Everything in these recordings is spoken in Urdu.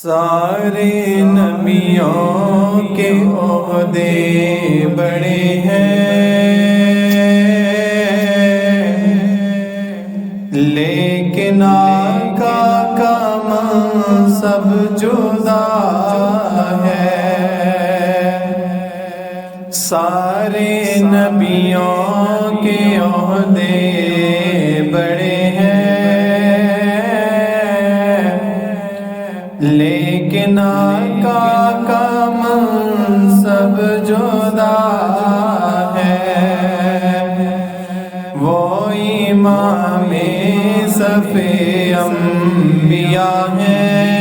سارے نبیوں کے عہدے بڑے ہیں، لیکن آقا کا منصب جدا ہے۔ سارے نبیوں کے عہدے بڑے ہیں، لیکن آقا کا منصب جدا ہے۔ وہ امام صف انبیاء ہیں،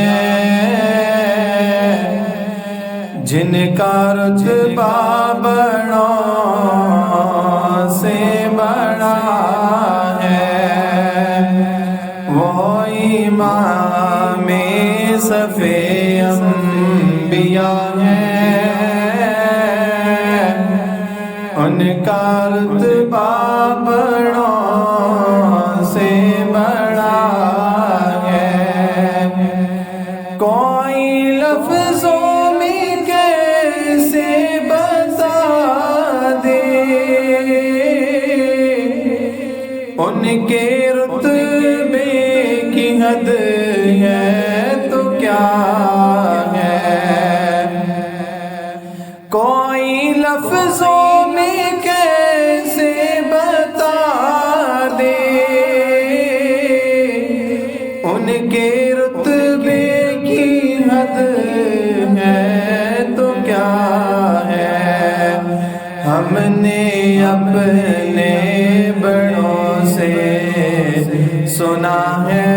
جن کا رتبہ بڑوں سے بڑا ہے۔ وہ امام صف انبیاء ہیں، ان کا رتبہ بڑوں سے بڑا ہے۔ کوئی لفظوں میں کیسے بتا دے ان کے رتبے کی حد ہے تو کیا ہے؟ کوئی لفظوں میں کیسے بتا دے ان کے رتبے کی حد ہے تو کیا ہے؟ ہم نے اپنے بڑوں سے سنا ہے،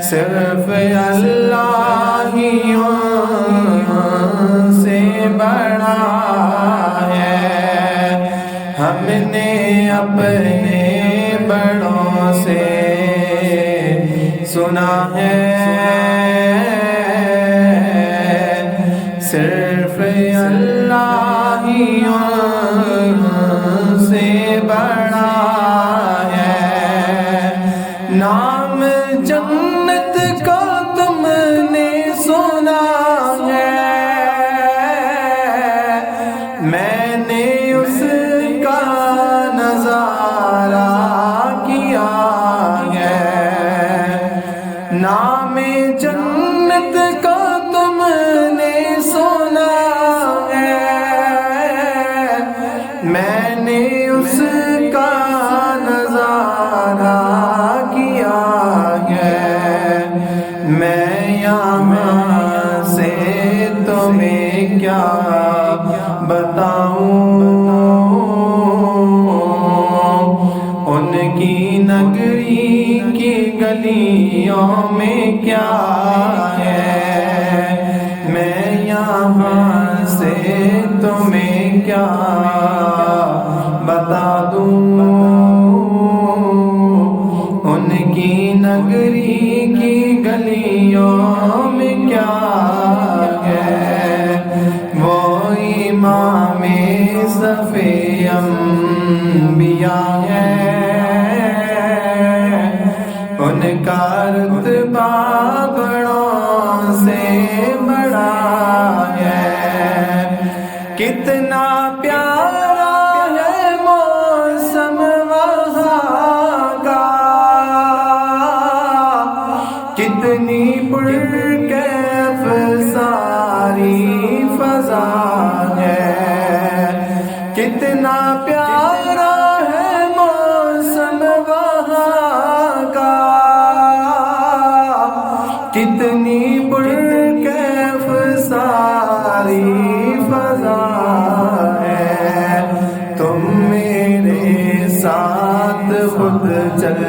صرف اللہ ہی ان سے بڑا ہے۔ ہم نے اپنے بڑوں سے سنا ہے، صرف اللہ ہی ان سے بڑا ہے۔ نام جنت کا تم نے سنا ہے، میں نے اس کا نظارہ کیا ہے۔ نام جنت کا تم نے سنا ہے، میں نے اس کا نظارہ کیا ہے۔ میں یہاں سے تمہیں کیا بتاؤں، ان کی نگری کی گلیوں میں کیا ہے؟ میں یہاں سے تمہیں کیا بتا دوں، ان کی نگری کی گلیوں میں کیا ہے؟ وہ امام صف انبیاء ہیں، ان کا رتبہ بڑوں سے بڑا ہے۔ کتنا پیارا ہے موسم وہاں کا، کتنی پرکیف ساری فضا ہے۔ کتنا پیارا ہے موسم وہاں کا، کتنی پرکیف ساری فضا ہے۔ تم میرے ساتھ خود چل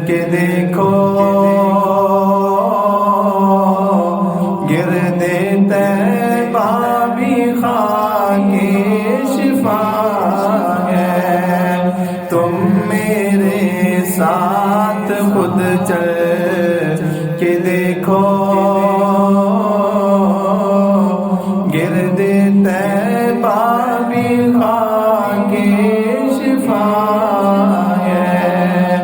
کے دیکھو، گرد طیبہ بھی خاک شفا ہے۔ تم میرے ساتھ خود چل کے دیکھو، گرد طیبہ بھی خاک شفا ہے۔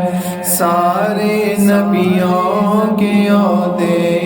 سارے نبیوں کی عہدے